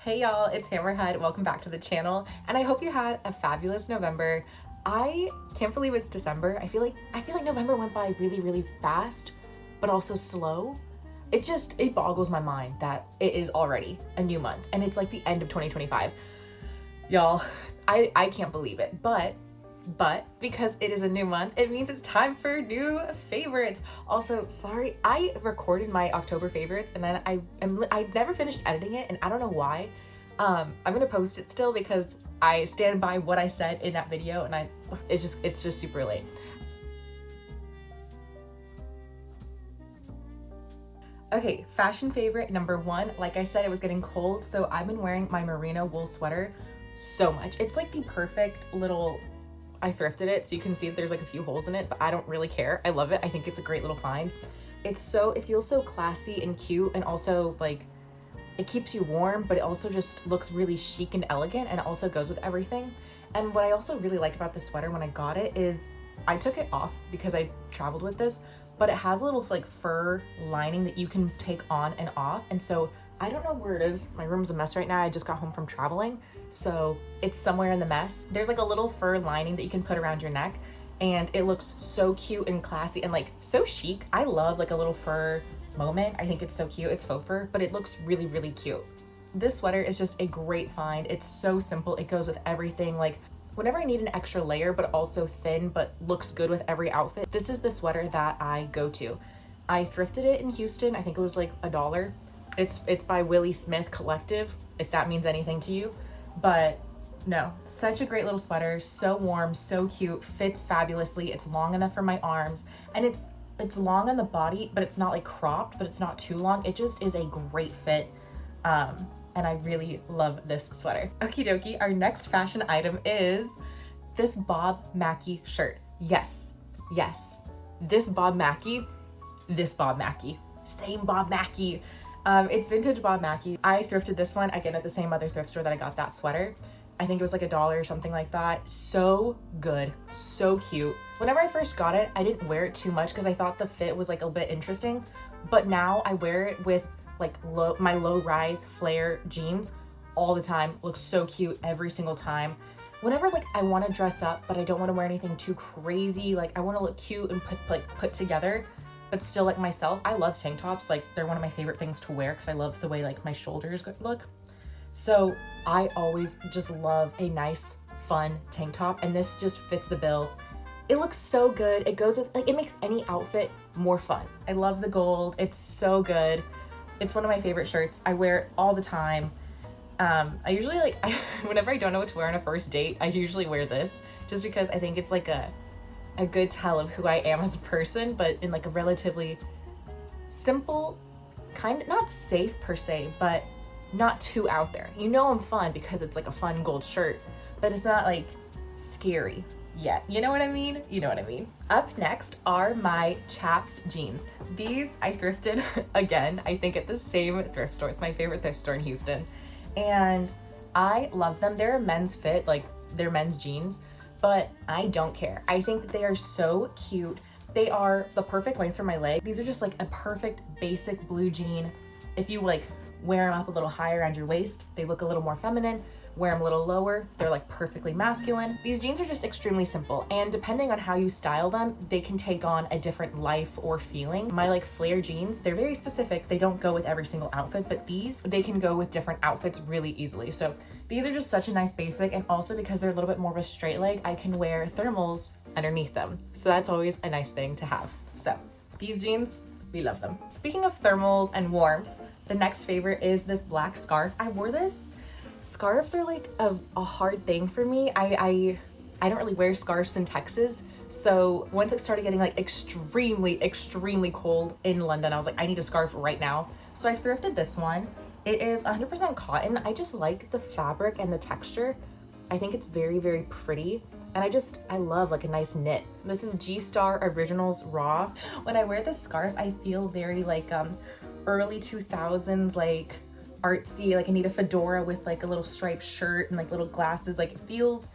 Hey y'all, it's Hammerhead. Welcome back to the channel, and I hope you had a fabulous November. I can't believe it's December. I feel like November went by really fast, but also slow. It boggles my mind that it is already a new month and it's like the end of 2025. Y'all, I can't believe it, but because it is a new month, it means it's time for new favorites. Also, sorry, I recorded my October favorites and then I never finished editing it, and I don't know why. I'm gonna post it still because I stand by what I said in that video, and it's just super late. Okay, fashion favorite number one. Like I said, it was getting cold, so I've been wearing my merino wool sweater so much. It's like the perfect little, I thrifted it, so you can see that there's like a few holes in it, but I don't really care. I love it. I think it's a great little find. It feels so classy and cute, and also like it keeps you warm, but it also just looks really chic and elegant, and it also goes with everything. And what I also really like about this sweater when I got it is I took it off because I traveled with this, but it has a little like fur lining that you can take on and off. And so I don't know where it is. My room's a mess right now. I just got home from traveling, so it's somewhere in the mess. There's like a little fur lining that you can put around your neck, and it looks so cute and classy and like so chic. I love like a little fur moment. I think it's so cute. It's faux fur, but it looks really cute. This sweater is just a great find. It's so simple. It goes with everything. Like whenever I need an extra layer but also thin but looks good with every outfit, this is the sweater that I go to. I thrifted it in Houston. I think it was like $1. It's by Willie Smith Collective, if that means anything to you. But no, such a great little sweater, so warm, so cute, fits fabulously. It's long enough for my arms, and it's long on the body, but it's not like cropped, but it's not too long. It just is a great fit. And I really love this sweater. Okie dokie, our next fashion item is this Bob Mackie shirt. Yes, this Bob Mackie, same Bob Mackie. It's vintage Bob Mackie. I thrifted this one again at the same other thrift store that I got that sweater. I think it was like $1 or something like that. So good, so cute. Whenever I first got it, I didn't wear it too much because I thought the fit was like a bit interesting, but now I wear it with like my low-rise flare jeans all the time. Looks so cute every single time. Whenever like I want to dress up, but I don't want to wear anything too crazy, like I want to look cute and put together, but still like myself. I love tank tops. Like they're one of my favorite things to wear because I love the way like my shoulders look. So I always just love a nice, fun tank top, and this just fits the bill. It looks so good. It goes with, like, it makes any outfit more fun. I love the gold. It's so good. It's one of my favorite shirts. I wear it all the time. I usually whenever I don't know what to wear on a first date, I usually wear this just because I think it's like a good tell of who I am as a person, but in like a relatively simple, kind of not safe per se, but not too out there. You know I'm fun because it's like a fun gold shirt, but it's not like scary yet. You know what I mean? You know what I mean. Up next are my chaps jeans. These I thrifted again, I think at the same thrift store. It's my favorite thrift store in Houston, and I love them. They're a men's fit, like they're men's jeans, but I don't care. I think that they are so cute. They are the perfect length for my leg. These are just like a perfect basic blue jean. If you like wear them up a little higher around your waist, they look a little more feminine. Wear them a little lower, they're like perfectly masculine. These jeans are just extremely simple, and depending on how you style them, they can take on a different life or feeling. My like flare jeans, they're very specific. They don't go with every single outfit, but they can go with different outfits really easily. So these are just such a nice basic, and also because they're a little bit more of a straight leg, I can wear thermals underneath them. So that's always a nice thing to have. So these jeans, we love them. Speaking of thermals and warmth, the next favorite is this black scarf. I wore this. Scarves are like a hard thing for me. I don't really wear scarves in Texas. So once it started getting like extremely cold in London, I was like, I need a scarf right now. So I thrifted this one. It is 100% cotton. I just like the fabric and the texture. I think it's very pretty. And I love like a nice knit. This is G-Star Originals Raw. When I wear this scarf, I feel very like early 2000s, like artsy. Like I need a fedora with like a little striped shirt and like little glasses. Like it feels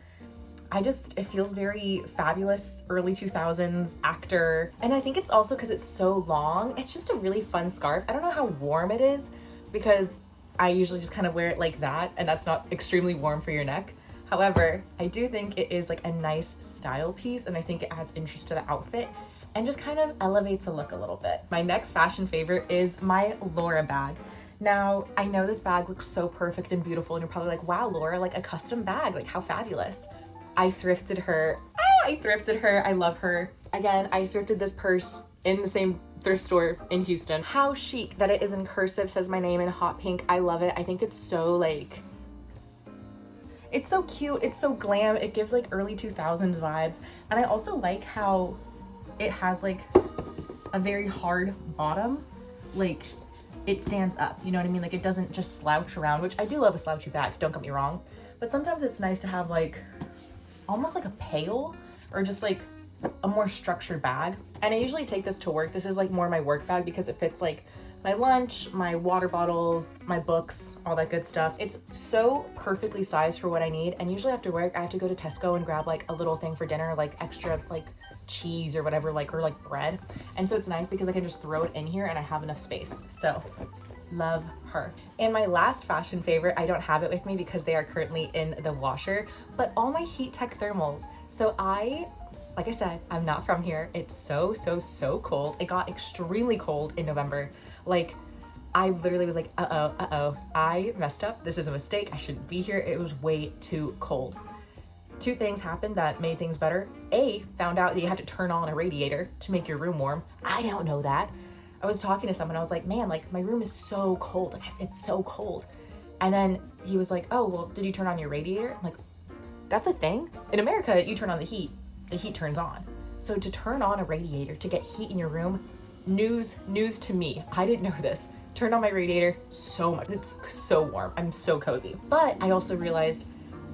very fabulous, early 2000s actor. And I think it's also because it's so long. It's just a really fun scarf. I don't know how warm it is because I usually just kind of wear it like that, and that's not extremely warm for your neck. However, I do think it is like a nice style piece, and I think it adds interest to the outfit and just kind of elevates a look a little bit. My next fashion favorite is my Laura bag. Now, I know this bag looks so perfect and beautiful, and you're probably like, wow, Laura, like a custom bag, like how fabulous. I thrifted her. I love her. Again, I thrifted this purse in the same thrift store in Houston. How chic that it is in cursive, says my name in hot pink. I love it. I think it's so like, it's so cute. It's so glam. It gives like early 2000s vibes. And I also like how it has like a very hard bottom. Like it stands up, you know what I mean? Like it doesn't just slouch around, which I do love a slouchy bag, don't get me wrong. But sometimes it's nice to have like almost like a pail or just like a more structured bag. And I usually take this to work. This is like more my work bag because it fits like my lunch, my water bottle, my books, all that good stuff. It's so perfectly sized for what I need. And usually after work, I have to go to Tesco and grab like a little thing for dinner, like extra like cheese or whatever, like, or like bread. And so it's nice because I can just throw it in here and I have enough space. So love her. And my last fashion favorite, I don't have it with me because they are currently in the washer, but all my Heat Tech thermals. So like I said, I'm not from here. It's so cold. It got extremely cold in November. Like I literally was like, uh-oh, I messed up. This is a mistake. I shouldn't be here. It was way too cold. Two things happened that made things better. Found out that you have to turn on a radiator to make your room warm. I don't know that. I was talking to someone, I was like, man, like my room is so cold. Like it's so cold. And then he was like, oh, well, did you turn on your radiator? I'm like, that's a thing? In America, you turn on the heat turns on. So to turn on a radiator to get heat in your room, news to me. I didn't know this. Turned on my radiator so much. It's so warm. I'm so cozy. But I also realized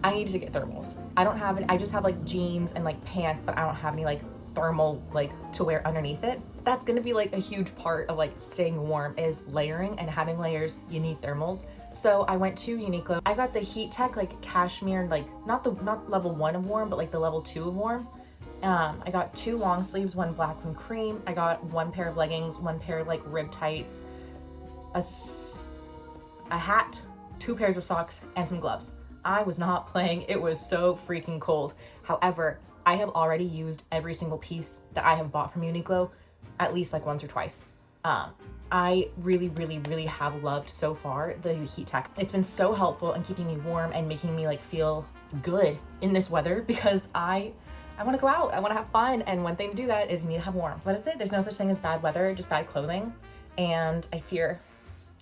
I needed to get thermals. I just have like jeans and like pants, but I don't have any like thermal like to wear underneath it. That's gonna be like a huge part of like staying warm is layering, and having layers, you need thermals. So I went to Uniqlo. I got the Heat Tech like cashmere, like not level 1 of warm, but like the level 2 of warm. I got 2 long sleeves, 1 black, 1 cream. I got 1 pair of leggings, 1 pair of like rib tights, a hat, 2 pairs of socks, and some gloves. I was not playing. It was so freaking cold. However, I have already used every single piece that I have bought from Uniqlo at least like once or twice. I really have loved so far the Heat Tech. It's been so helpful in keeping me warm and making me like feel good in this weather because I want to go out. I want to have fun. And one thing to do that is you need to have warm. But it's it. There's no such thing as bad weather, just bad clothing. And I fear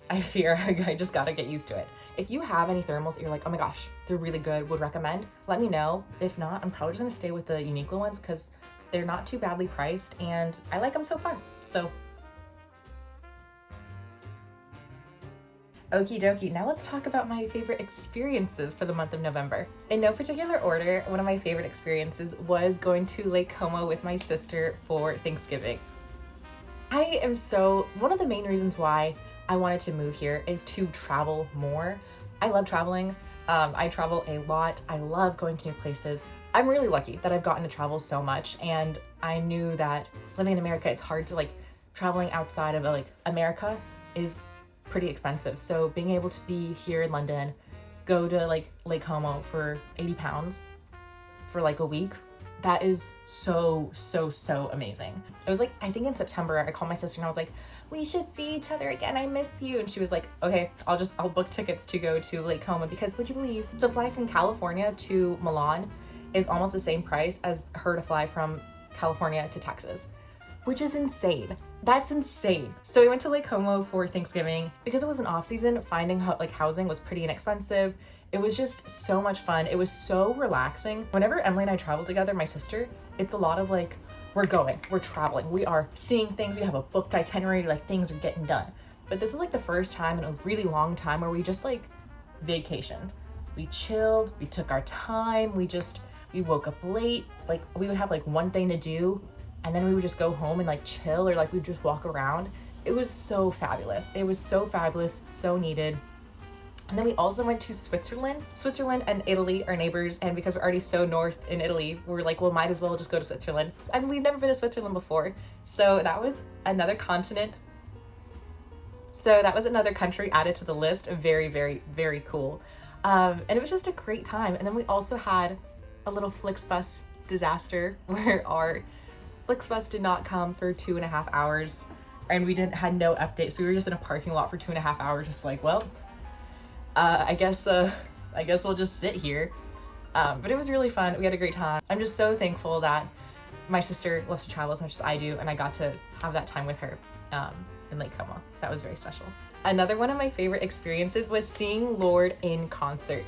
I just gotta get used to it. If you have any thermals that you're like, oh my gosh, they're really good, would recommend, let me know. If not, I'm probably just gonna stay with the Uniqlo ones because they're not too badly priced and I like them so far. So okie dokie, now let's talk about my favorite experiences for the month of November. In no particular order, one of my favorite experiences was going to Lake Como with my sister for Thanksgiving. One of the main reasons why I wanted to move here is to travel more. I love traveling. I travel a lot. I love going to new places. I'm really lucky that I've gotten to travel so much, and I knew that living in America, it's hard to like traveling outside of like America is pretty expensive. So being able to be here in London, go to like Lake Como for 80 pounds for like a week, that is so amazing. It was like, I think in September, I called my sister and I was like, we should see each other again. I miss you. And she was like, okay, I'll book tickets to go to Lake Como because would you believe to fly from California to Milan is almost the same price as her to fly from California to Texas, which is insane. That's insane. So we went to Lake Como for Thanksgiving. Because it was an off season, finding housing was pretty inexpensive. It was just so much fun. It was so relaxing. Whenever Emily and I travel together, my sister, it's a lot of like, we're traveling, we are seeing things, we have a booked itinerary, like things are getting done. But this was like the first time in a really long time where we just like vacationed. We chilled, we took our time, we woke up late, like we would have like one thing to do and then we would just go home and like chill, or like we'd just walk around. It was so fabulous. It was so fabulous, so needed. And then we also went to Switzerland. Switzerland and Italy are neighbors, and because we're already so north in Italy, we're like, well, might as well just go to Switzerland. I mean, we've never been to Switzerland before, so that was another continent. So that was another country added to the list. Very, very, very cool. And it was just a great time. And then we also had a little Flixbus disaster where our Flixbus did not come for 2.5 hours, and we had no update. So we were just in a parking lot for 2.5 hours, just like, well, I guess we'll just sit here. But it was really fun. We had a great time. I'm just so thankful that my sister loves to travel as much as I do, and I got to have that time with her in Lake Como. So that was very special. Another one of my favorite experiences was seeing Lorde in concert.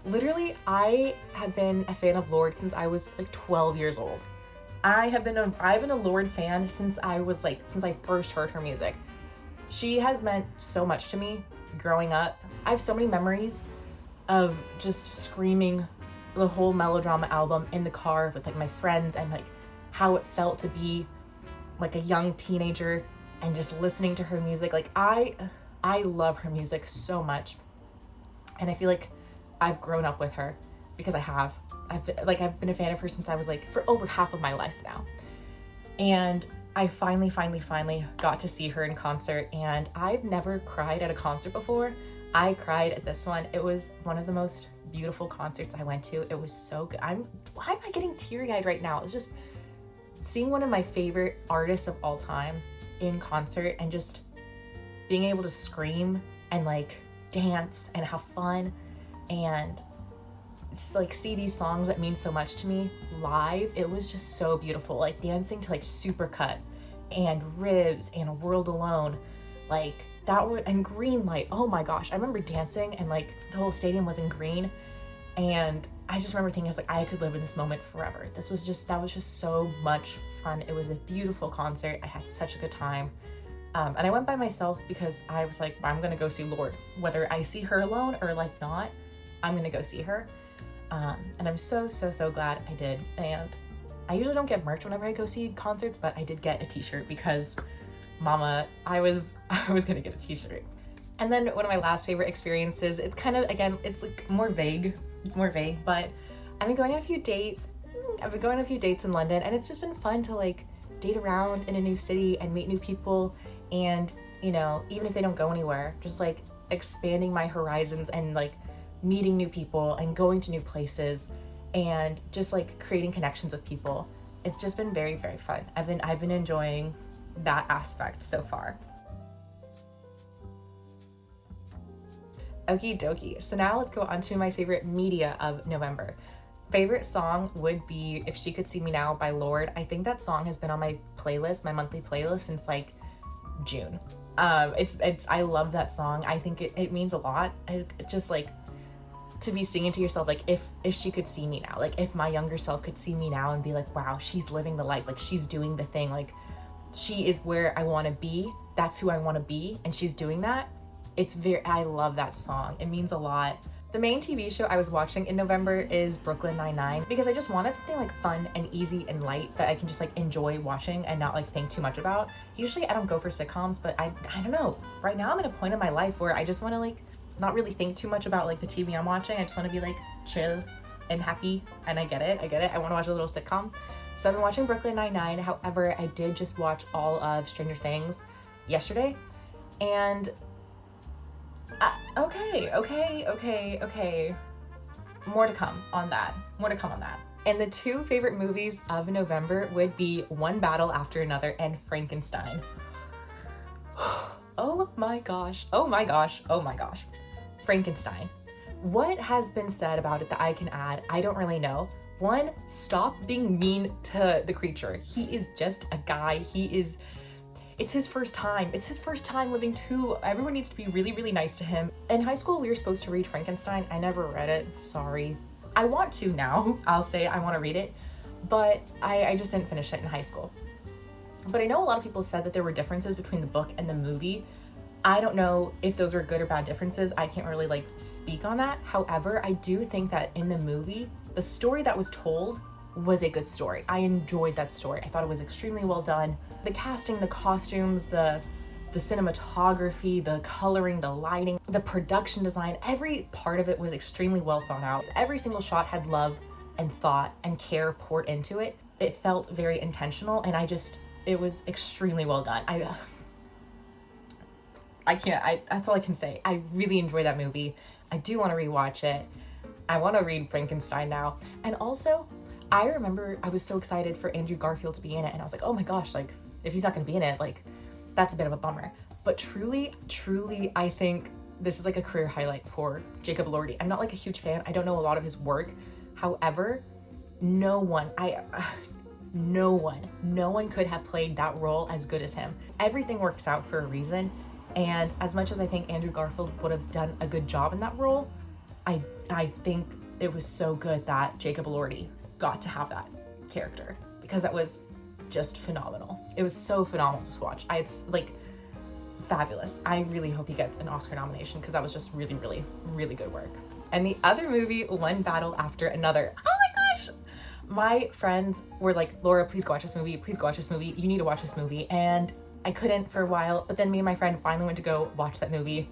Literally, I have been a fan of Lorde since I was like 12 years old. I've been a Lorde fan since I first heard her music. She has meant so much to me growing up. I have so many memories of just screaming the whole Melodrama album in the car with like my friends, and like how it felt to be like a young teenager and just listening to her music. Like I love her music so much, and I feel like I've grown up with her because I've been a fan of her since I was like for over half of my life now. And I finally got to see her in concert, and I've never cried at a concert before. I cried at this one. It was one of the most beautiful concerts I went to. It was so good. Why am I getting teary-eyed right now? It's just seeing one of my favorite artists of all time in concert and just being able to scream and like dance and have fun and like see these songs that mean so much to me live. It was just so beautiful, like dancing to like Supercut and Ribs and A World Alone, like that would, and Green Light. Oh my gosh, I remember dancing and like the whole stadium was in green, and I just remember thinking, I was like, I could live in this moment forever. That was just so much fun. It was a beautiful concert. I had such a good time. And I went by myself because I was like, I'm gonna go see Lorde. Whether I see her alone or like not, I'm gonna go see her. And I'm so glad I did. And I usually don't get merch whenever I go see concerts, but I did get a t-shirt because mama, I was gonna get a t-shirt. And then one of my last favorite experiences, it's kind of, again, it's like more vague. It's more vague, but I've been going on a few dates. I've been going on a few dates in London, and it's just been fun to like date around in a new city and meet new people. And, you know, even if they don't go anywhere, just like expanding my horizons and like meeting new people and going to new places and just like creating connections with people. It's just been very, very fun. I've been enjoying that aspect so far. Okie dokie. So now let's go on to my favorite media of November. Favorite song would be If She Could See Me Now by Lorde. I think that song has been on my playlist, my monthly playlist, since like June. I love that song. I think it means a lot. It just like to be singing to yourself, like if she could see me now, like if my younger self could see me now and be like, wow, she's living the life, like she's doing the thing, like she is where I want to be, that's who I want to be, and she's doing that. I love that song. It means a lot. The main TV show I was watching in November is Brooklyn Nine-Nine, because I just wanted something like fun and easy and light that I can just like enjoy watching and not like think too much about. Usually I don't go for sitcoms, but I don't know. Right now I'm at a point in my life where I just want to like not really think too much about like the TV I'm watching. I just want to be like chill and happy, and I get it. I want to watch a little sitcom. So I've been watching Brooklyn Nine-Nine. However, I did just watch all of Stranger Things yesterday, and okay. More to come on that. And the two favorite movies of November would be One Battle After Another and Frankenstein. Oh my gosh. Frankenstein. What has been said about it that I can add? I don't really know. One, stop being mean to the creature. He is just a guy. It's his first time. It's his first time living too. Everyone needs to be really, really nice to him. In high school, we were supposed to read Frankenstein. I never read it. Sorry. I want to now. I'll say I want to read it, but I just didn't finish it in high school. But I know a lot of people said that there were differences between the book and the movie. I don't know if those were good or bad differences. I can't really like speak on that. However, I do think that in the movie, the story that was told was a good story. I enjoyed that story. I thought it was extremely well done. The casting, the costumes, the cinematography, the coloring, the lighting, the production design, every part of it was extremely well thought out. Every single shot had love and thought and care poured into it. It felt very intentional, and it was extremely well done. That's all I can say. I really enjoyed that movie. I do want to rewatch it. I want to read Frankenstein now. And also, I remember I was so excited for Andrew Garfield to be in it, and I was like, oh my gosh, like, if he's not going to be in it, like, that's a bit of a bummer. But truly, I think this is like a career highlight for Jacob Elordi. I'm not like a huge fan. I don't know a lot of his work. However, no one could have played that role as good as him. Everything works out for a reason. And as much as I think Andrew Garfield would have done a good job in that role, I think it was so good that Jacob Elordi got to have that character, because that was just phenomenal. It was so phenomenal to watch. It's like fabulous. I really hope he gets an Oscar nomination, because that was just really, really, really good work. And the other movie, One Battle After Another. Oh my gosh! My friends were like, Laura, please go watch this movie. Please go watch this movie. You need to watch this movie. And I couldn't for a while, but then me and my friend finally went to go watch that movie.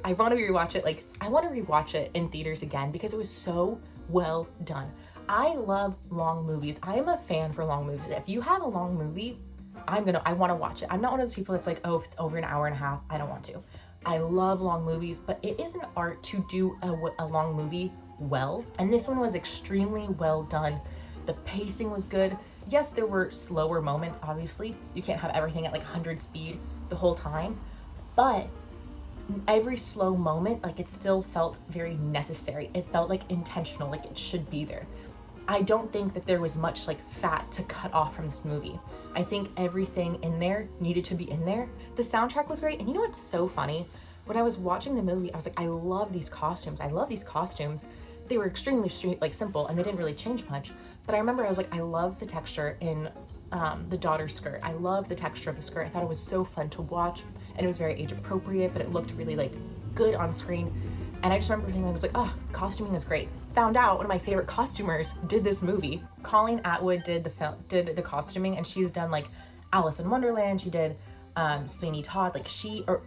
I want to rewatch it. Like, I want to rewatch it in theaters again, because it was so well done. I love long movies. I am a fan for long movies. If you have a long movie, I want to watch it. I'm not one of those people that's like, oh, if it's over an hour and a half, I don't want to. I love long movies, but it is an art to do a long movie well. And this one was extremely well done. The pacing was good. Yes, there were slower moments, obviously. You can't have everything at like 100 speed the whole time, but every slow moment, like, it still felt very necessary. It felt like intentional, like it should be there. I don't think that there was much like fat to cut off from this movie. I think everything in there needed to be in there. The soundtrack was great. And you know what's so funny? When I was watching the movie, I was like, I love these costumes. I love these costumes. They were extremely like simple, and they didn't really change much. But I remember I was like, I love the texture in the daughter's skirt. I love the texture of the skirt. I thought it was so fun to watch, and it was very age appropriate, but it looked really like good on screen. And I just remember thinking, I was like, oh, costuming is great. Found out one of my favorite costumers did this movie. Colleen Atwood did the costuming, and she's done like Alice in Wonderland. She did Sweeney Todd. Like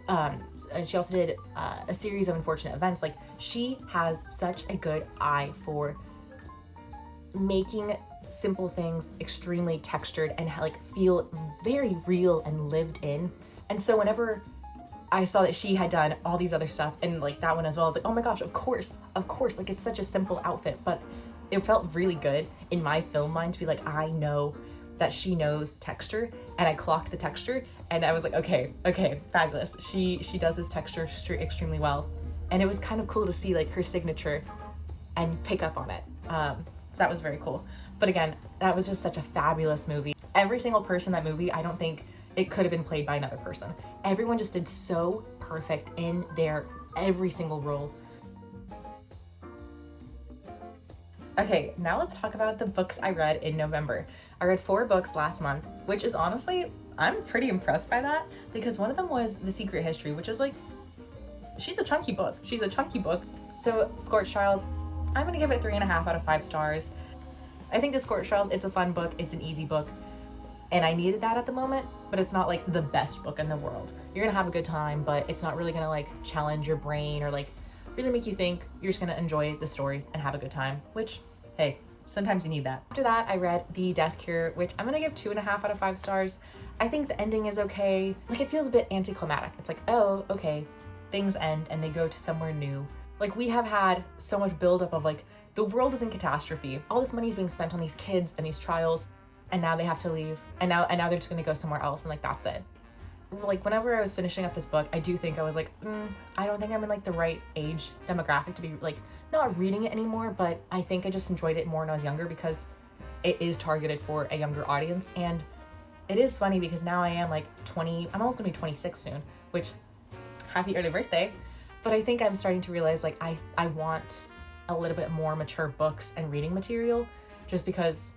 and she also did a series of Unfortunate Events. Like, she has such a good eye for making simple things extremely textured and like feel very real and lived in. And so whenever I saw that she had done all these other stuff, and like that one as well, I was like, oh my gosh, of course, like, it's such a simple outfit, but it felt really good in my film mind to be like, I know that she knows texture, and I clocked the texture, and I was like, okay, fabulous. She does this texture extremely well, and it was kind of cool to see like her signature and pick up on it. So that was very cool. But again, that was just such a fabulous movie. Every single person in that movie, I don't think it could have been played by another person. Everyone just did so perfect in their every single role. Okay, now let's talk about the books I read in November. I read 4 books last month, which is honestly, I'm pretty impressed by that, because one of them was The Secret History, which is like, she's a chunky book. So Scorched Trials, I'm gonna give it 3.5 out of 5 stars. I think The Scorched Trials, it's a fun book, it's an easy book, and I needed that at the moment, but it's not like the best book in the world. You're gonna have a good time, but it's not really gonna like challenge your brain or like really make you think. You're just gonna enjoy the story and have a good time, which, hey, sometimes you need that. After that, I read The Death Cure, which I'm gonna give 2.5 out of 5 stars. I think the ending is okay. Like, it feels a bit anticlimactic. It's like, oh, okay, things end and they go to somewhere new. Like, we have had so much buildup of like, the world is in catastrophe. All this money is being spent on these kids and these trials, and now they have to leave, and now they're just gonna go somewhere else, and like, that's it. Like, whenever I was finishing up this book, I do think I was like, I don't think I'm in like the right age demographic to be like not reading it anymore, but I think I just enjoyed it more when I was younger, because it is targeted for a younger audience. And it is funny because now I am like 20, I'm almost gonna be 26 soon, which, happy early birthday. But I think I'm starting to realize like I want a little bit more mature books and reading material, just because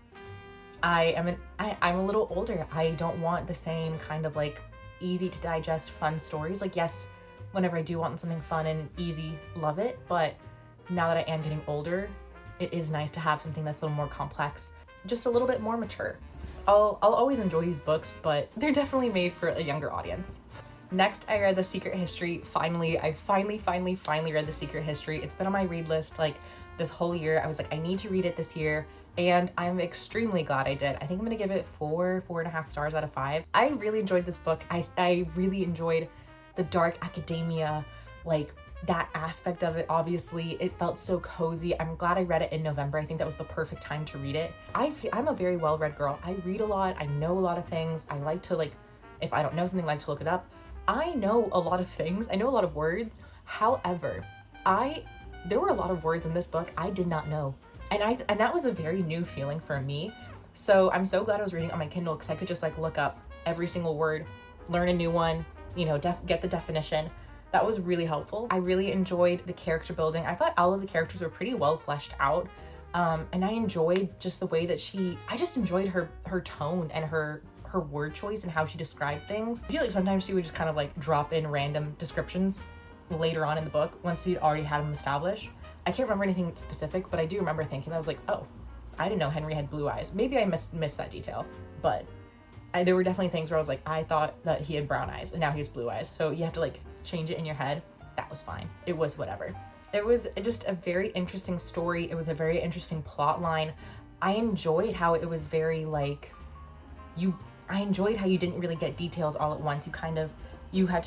I'm a little older. I don't want the same kind of like easy to digest fun stories. Like, yes, whenever I do want something fun and easy, love it, but now that I am getting older, it is nice to have something that's a little more complex, just a little bit more mature. I'll always enjoy these books, but they're definitely made for a younger audience. Next, I read The Secret History. I finally read The Secret History. It's been on my read list like this whole year. I was like, I need to read it this year, and I'm extremely glad I did. I think I'm gonna give it 4.5 stars out of 5. I really enjoyed this book. I really enjoyed the dark academia, like that aspect of it. Obviously it felt so cozy. I'm glad I read it in November. I think that was the perfect time to read it. I'm a very well-read girl. I read a lot. I know a lot of things. I like to, like, if I don't know something, I like to look it up. I know a lot of things. I know a lot of words. However, there were a lot of words in this book I did not know. And that was a very new feeling for me. So I'm so glad I was reading on my Kindle, because I could just like look up every single word, learn a new one, you know, get the definition. That was really helpful. I really enjoyed the character building. I thought all of the characters were pretty well fleshed out. And I enjoyed just the way that I just enjoyed her tone and her word choice and how she described things. I feel like sometimes she would just kind of like drop in random descriptions later on in the book once she'd already had them established. I can't remember anything specific, but I do remember thinking, I was like, oh, I didn't know Henry had blue eyes. Maybe I missed that detail, but there were definitely things where I was like, I thought that he had brown eyes and now he has blue eyes. So you have to like change it in your head. That was fine. It was whatever. It was just a very interesting story. It was a very interesting plot line. I enjoyed how it was very like, I enjoyed how you didn't really get details all at once. You had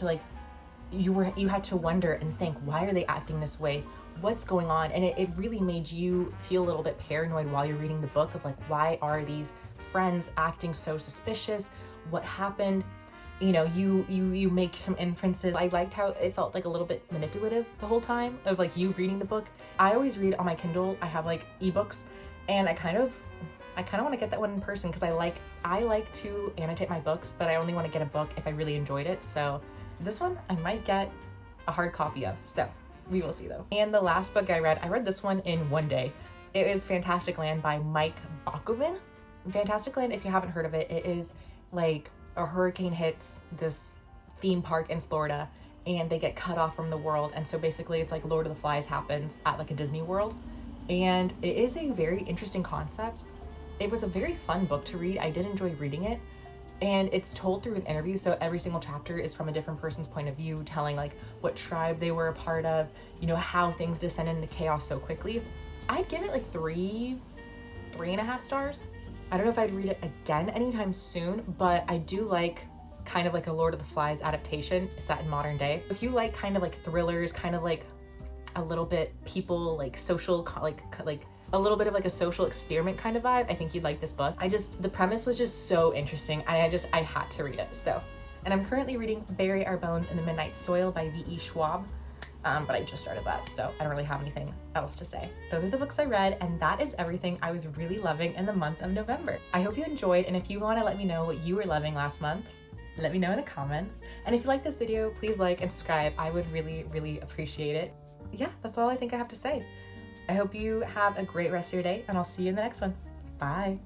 to wonder and think, why are they acting this way? What's going on? And it really made you feel a little bit paranoid while you're reading the book of like, why are these friends acting so suspicious? What happened? You know, you make some inferences. I liked how it felt like a little bit manipulative the whole time of like you reading the book. I always read on my Kindle. I have like ebooks, and I kind of want to get that one in person, because I like to annotate my books, but I only want to get a book if I really enjoyed it. So this one I might get a hard copy of. So we will see though. And the last book I read this one in one day. It is FantasticLand by Mike Bakoven. FantasticLand, if you haven't heard of it, it is like a hurricane hits this theme park in Florida and they get cut off from the world. And so basically it's like Lord of the Flies happens at like a Disney World. And it is a very interesting concept. It was a very fun book to read. I did enjoy reading it. And it's told through an interview, so every single chapter is from a different person's point of view, telling like what tribe they were a part of, you know, how things descended into chaos so quickly. I'd give it like 3.5 stars. I don't know if I'd read it again anytime soon, but I do like kind of like a Lord of the Flies adaptation set in modern day. If you like kind of like thrillers, kind of like a little bit people like social, like a little bit of like a social experiment kind of vibe, I think you'd like this book. The premise was just so interesting. I had to read it. So, and I'm currently reading Bury Our Bones in the Midnight Soil by V.E. Schwab. But I just started that, so I don't really have anything else to say. Those are the books I read, and that is everything I was really loving in the month of November. I hope you enjoyed, and if you want to let me know what you were loving last month, let me know in the comments. And if you like this video, please like and subscribe. I would really, really appreciate it. Yeah, that's all I think I have to say. I hope you have a great rest of your day, and I'll see you in the next one. Bye.